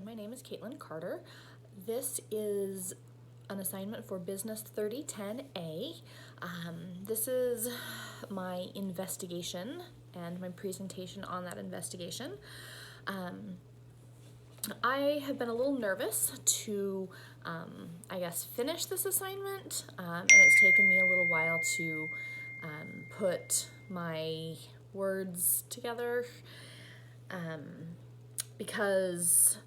Hi, my name is Caitlin Carter. This is an assignment for Business 3010A. This is my investigation and my presentation on that investigation. I have been a little nervous to, finish this assignment, and it's taken me a little while to put my words together because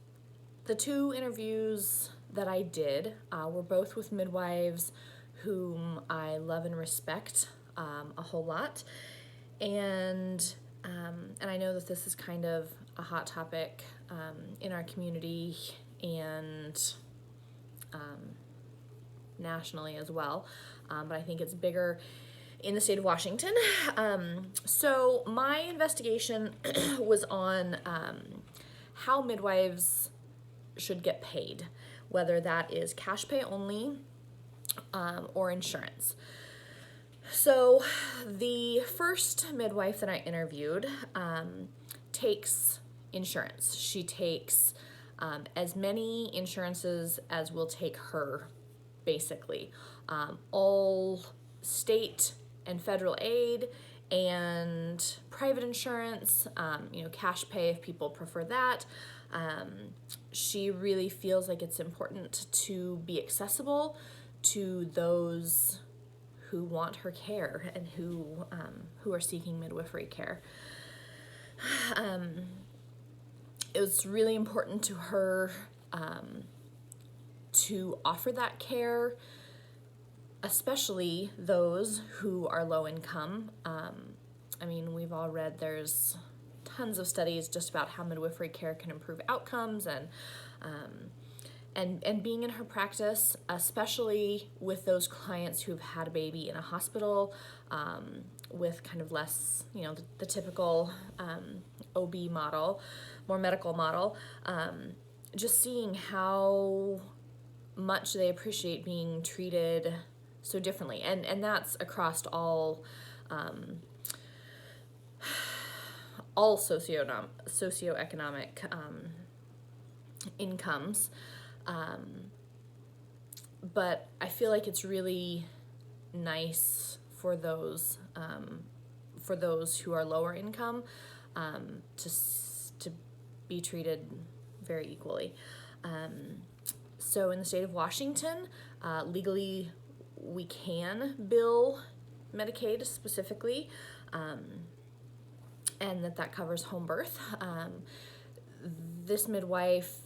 the two interviews that I did were both with midwives whom I love and respect a whole lot, and I know that this is kind of a hot topic in our community and nationally as well, but I think it's bigger in the state of Washington. So my investigation was on how midwives should get paid, whether that is cash pay only or insurance. So the first midwife that I interviewed takes insurance. She takes as many insurances as will take her, basically. All state and federal aid and private insurance, cash pay if people prefer that. She really feels like it's important to be accessible to those who want her care and who are seeking midwifery care. It was really important to her to offer that care, especially those who are low income. We've all read there's tons of studies just about how midwifery care can improve outcomes and being in her practice, especially with those clients who've had a baby in a hospital, with kind of less, the typical OB model, more medical model, just seeing how much they appreciate being treated so differently. And that's across all socioeconomic incomes. But I feel like it's really nice for those who are lower income to be treated very equally. So in the state of Washington, legally we can bill Medicaid specifically, and that covers home birth. This midwife,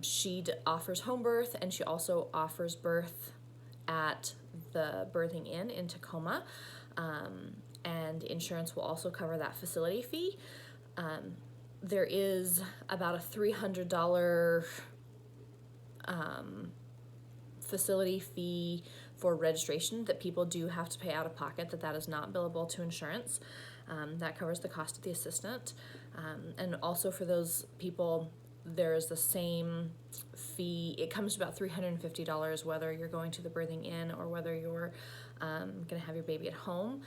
she offers home birth, and she also offers birth at the Birthing Inn in Tacoma, and insurance will also cover that facility fee. There is about a $300 facility fee for registration that people do have to pay out of pocket, that is not billable to insurance. That covers the cost of the assistant. And also for those people, there's the same fee. It comes to about $350 whether you're going to the Birthing Inn or whether you're going to have your baby at home,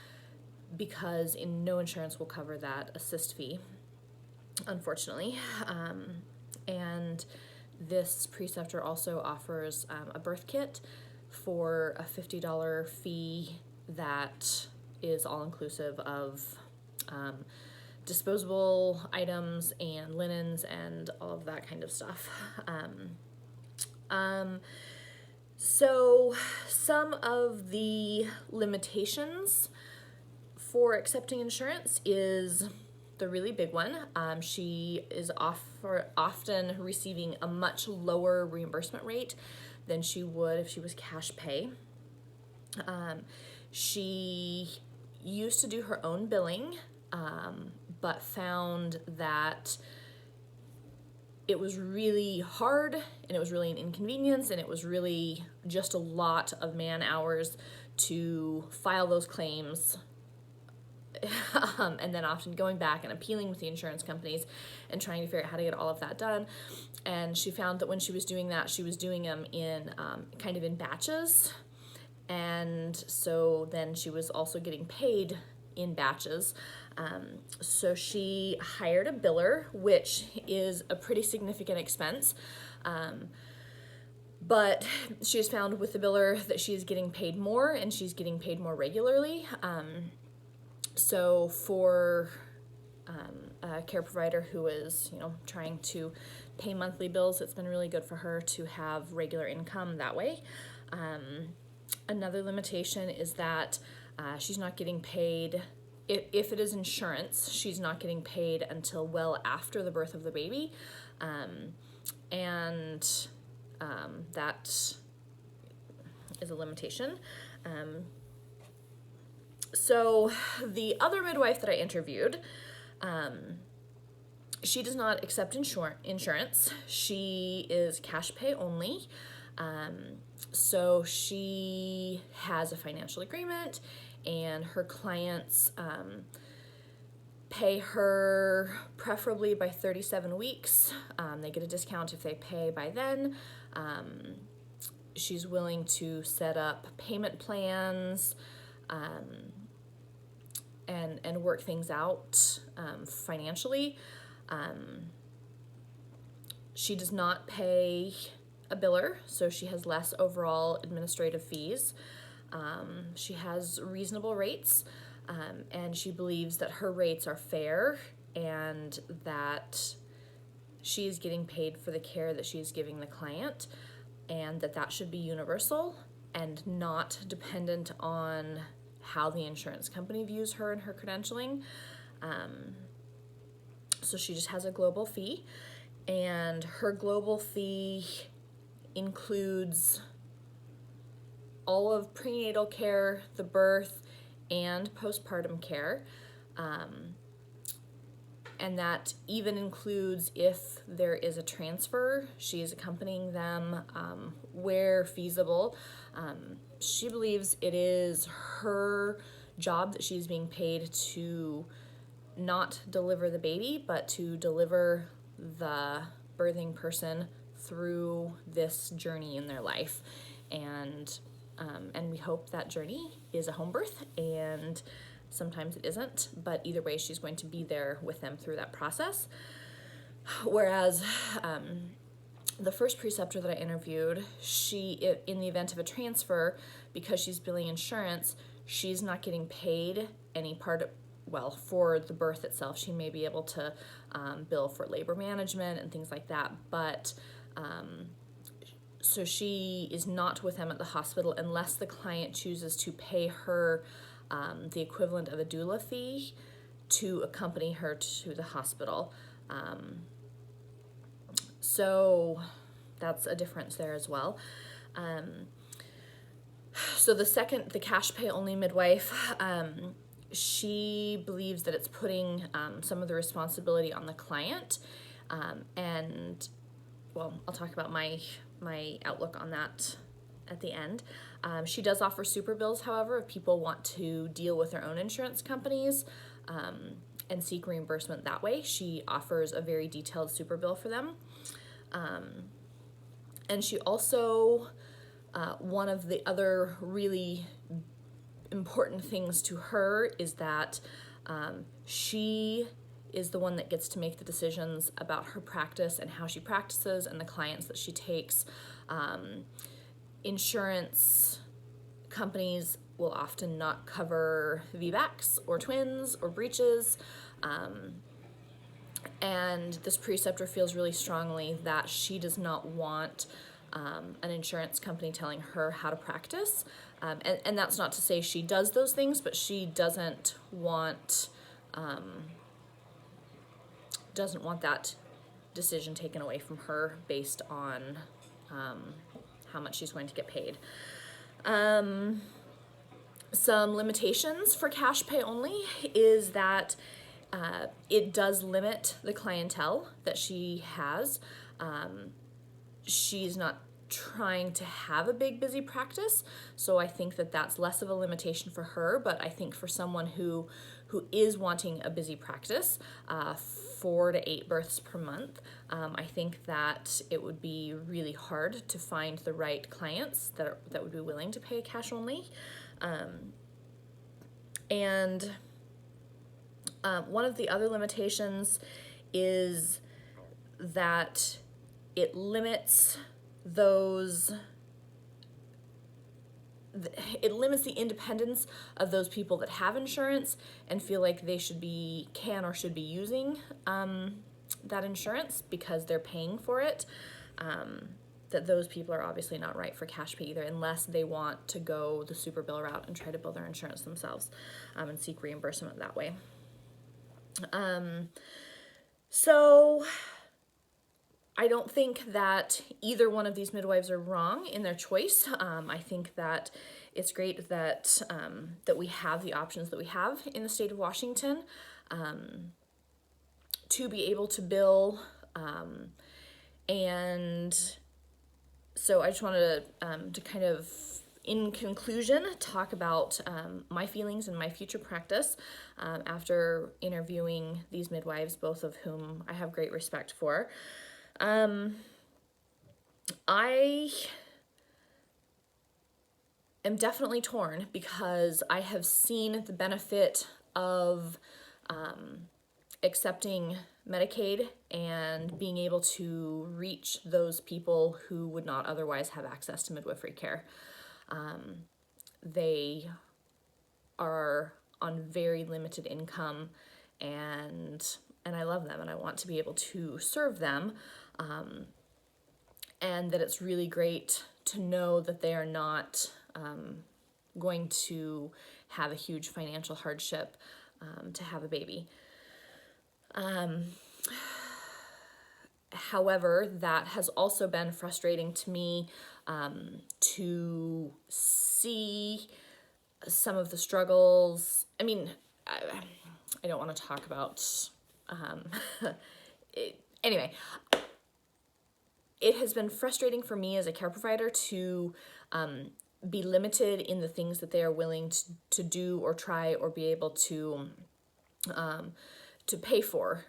because no insurance will cover that assist fee, unfortunately. And this preceptor also offers a birth kit for a $50 fee that is all inclusive of disposable items and linens and all of that kind of stuff. So some of the limitations for accepting insurance is the really big one. She is often receiving a much lower reimbursement rate than she would if she was cash pay. She used to do her own billing, but found that it was really hard and it was really an inconvenience and it was really just a lot of man hours to file those claims, and then often going back and appealing with the insurance companies and trying to figure out how to get all of that done. And she found that when she was doing that, she was doing them in kind of in batches, and so then she was also getting paid in batches, So she hired a biller, which is a pretty significant expense. But she has found with the biller that she is getting paid more, and she's getting paid more regularly. So for a care provider who is, trying to pay monthly bills, it's been really good for her to have regular income that way. Another limitation is that she's not getting paid, if it is insurance, she's not getting paid until well after the birth of the baby. That is a limitation. So the other midwife that I interviewed, she does not accept insurance. She is cash pay only. So she has a financial agreement, and her clients pay her preferably by 37 weeks. They get a discount if they pay by then. She's willing to set up payment plans and work things out financially. She does not pay a biller, so she has less overall administrative fees. She has reasonable rates, and she believes that her rates are fair and that she is getting paid for the care that she is giving the client, and that should be universal and not dependent on how the insurance company views her and her credentialing. So she just has a global fee, and her global fee includes all of prenatal care, the birth, and postpartum care. And that even includes if there is a transfer, she is accompanying them where feasible. She believes it is her job that she's being paid to not deliver the baby, but to deliver the birthing person through this journey in their life. And we hope that journey is a home birth, and sometimes it isn't, but either way, she's going to be there with them through that process. Whereas the first preceptor that I interviewed, in the event of a transfer, because she's billing insurance, she's not getting paid any for the birth itself. She may be able to bill for labor management and things like that, but so she is not with them at the hospital unless the client chooses to pay her the equivalent of a doula fee to accompany her to the hospital. So that's a difference there as well. So the cash pay only midwife, she believes that it's putting some of the responsibility on the client. And well, I'll talk about my outlook on that at the end. She does offer super bills, however, if people want to deal with their own insurance companies and seek reimbursement that way. She offers a very detailed super bill for them. And she also, one of the other really important things to her is that she is the one that gets to make the decisions about her practice and how she practices and the clients that she takes. Insurance companies will often not cover VBACs or twins or breaches. And this preceptor feels really strongly that she does not want an insurance company telling her how to practice. And that's not to say she does those things, but she doesn't want that decision taken away from her based on how much she's going to get paid. Some limitations for cash pay only is that it does limit the clientele that she has. She's not trying to have a big, busy practice, so I think that that's less of a limitation for her, but I think for someone who is wanting a busy practice, 4 to 8 births per month, I think that it would be really hard to find the right clients that would be willing to pay cash only. And One of the other limitations is that it limits those it limits the independence of those people that have insurance and feel like they can or should be using that insurance because they're paying for it. That those people are obviously not right for cash pay either, unless they want to go the super bill route and try to bill their insurance themselves and seek reimbursement that way. So I don't think that either one of these midwives are wrong in their choice. I think that it's great that that we have the options that we have in the state of Washington to be able to bill. And so I just wanted to kind of, in conclusion, talk about my feelings and my future practice after interviewing these midwives, both of whom I have great respect for. I am definitely torn because I have seen the benefit of accepting Medicaid and being able to reach those people who would not otherwise have access to midwifery care. They are on very limited income, and I love them and I want to be able to serve them. And that it's really great to know that they are not going to have a huge financial hardship to have a baby. However, that has also been frustrating to me to see some of the struggles. I mean, I don't want to talk about anyway, it has been frustrating for me as a care provider to be limited in the things that they are willing to do or try or be able to pay for,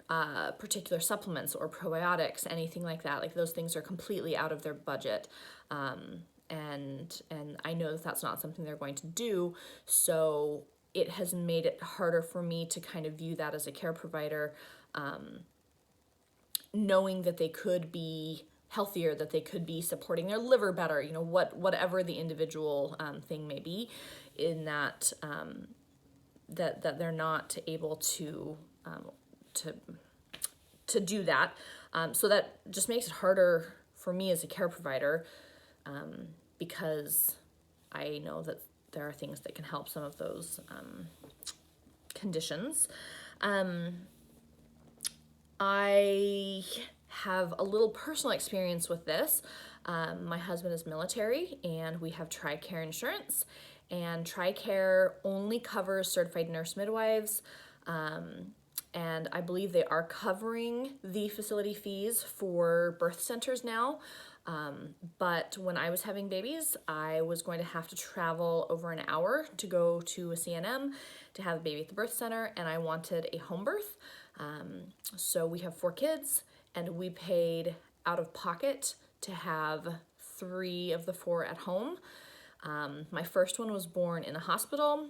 particular supplements or probiotics, anything like that. Like those things are completely out of their budget. And I know that that's not something they're going to do. So it has made it harder for me to kind of view that as a care provider, knowing that they could be healthier, that they could be supporting their liver better, you know, whatever the individual thing may be, in that that they're not able to do that. So that just makes it harder for me as a care provider, because I know that there are things that can help some of those conditions. I have a little personal experience with this. My husband is military and we have TRICARE insurance, and TRICARE only covers certified nurse midwives. And I believe they are covering the facility fees for birth centers now. But when I was having babies, I was going to have to travel over an hour to go to a CNM to have a baby at the birth center, and I wanted a home birth. So we have 4 kids, and we paid out of pocket to have 3 of the 4 at home. My first one was born in a hospital,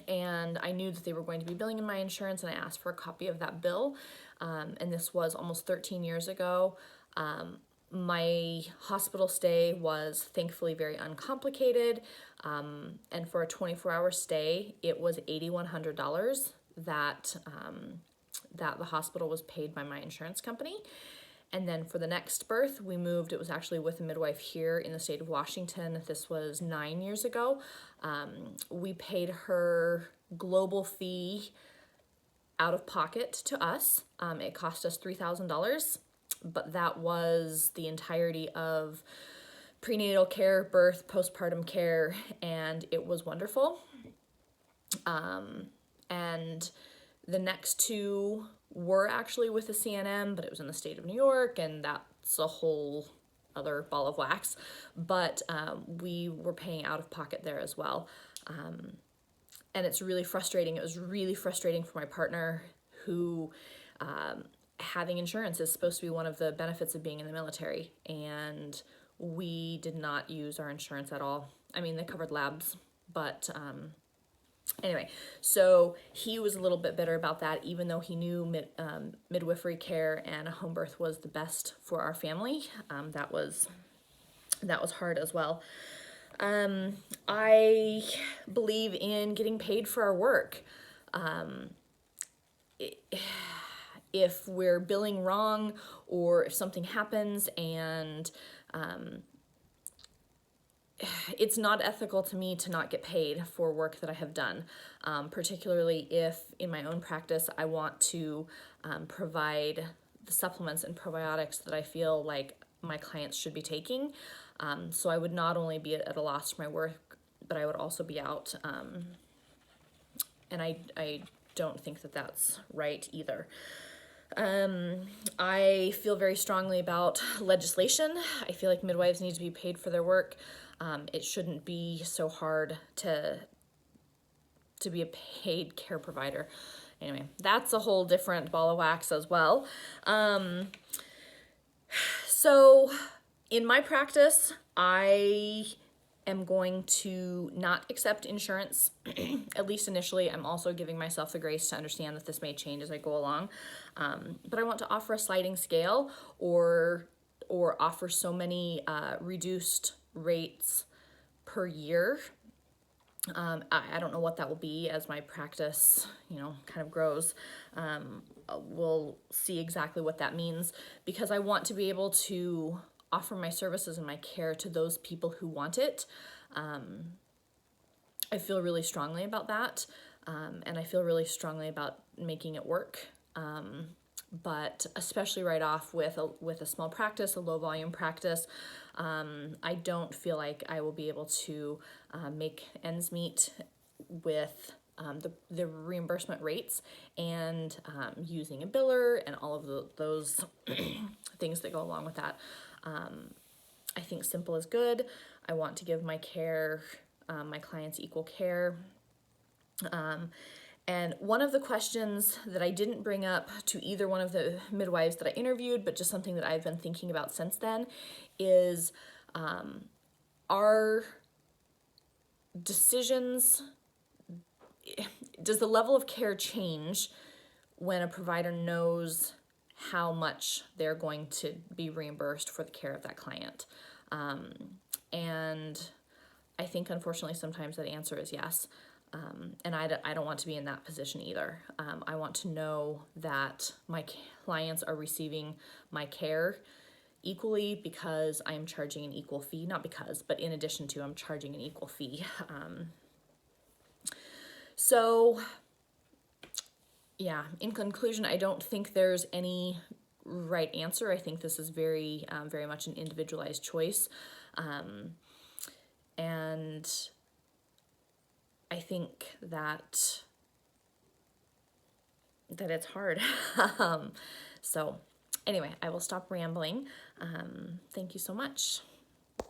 and I knew that they were going to be billing in my insurance, and I asked for a copy of that bill. And this was almost 13 years ago. My hospital stay was thankfully very uncomplicated, and for a 24-hour stay, it was $8,100 that the hospital was paid by my insurance company. And then for the next birth, we moved. It was actually with a midwife here in the state of Washington. This was 9 years ago. We paid her global fee out of pocket to us. It cost us $3,000, but that was the entirety of prenatal care, birth, postpartum care, and it was wonderful. And the next 2 were actually with the CNM, but it was in the state of New York, and that's a whole other ball of wax. But we were paying out of pocket there as well. And it's really frustrating. It was really frustrating for my partner, who having insurance is supposed to be one of the benefits of being in the military, and we did not use our insurance at all. I mean, they covered labs, but Anyway, so he was a little bit bitter about that, even though he knew midwifery care and a home birth was the best for our family. That was hard as well. I believe in getting paid for our work. If we're billing wrong, or if something happens and it's not ethical to me to not get paid for work that I have done, particularly if in my own practice I want to provide the supplements and probiotics that I feel like my clients should be taking. So I would not only be at a loss for my work, but I would also be out. And I don't think that that's right either. I feel very strongly about legislation. I feel like midwives need to be paid for their work. It shouldn't be so hard to be a paid care provider. Anyway, that's a whole different ball of wax as well. So in my practice, I am going to not accept insurance, at least initially. I'm also giving myself the grace to understand that this may change as I go along. But I want to offer a sliding scale, or offer so many reduced rates per year. I don't know what that will be as my practice, kind of grows. We'll see exactly what that means, because I want to be able to offer my services and my care to those people who want it. I feel really strongly about that, and I feel really strongly about making it work. But especially right off with a small practice, a low volume practice, I don't feel like I will be able to make ends meet with the reimbursement rates, and using a biller and all of those things that go along with that. I think simple is good. I want to give my clients equal care. And one of the questions that I didn't bring up to either one of the midwives that I interviewed, but just something that I've been thinking about since then, is are decisions, does the level of care change when a provider knows how much they're going to be reimbursed for the care of that client? And I think, unfortunately, sometimes that answer is yes. And I don't want to be in that position either. I want to know that my clients are receiving my care equally, because I am charging an equal fee. Not because, but in addition to, I'm charging an equal fee. So yeah, in conclusion, I don't think there's any right answer. I think this is very, very much an individualized choice. And I think that it's hard. So anyway, I will stop rambling. Thank you so much.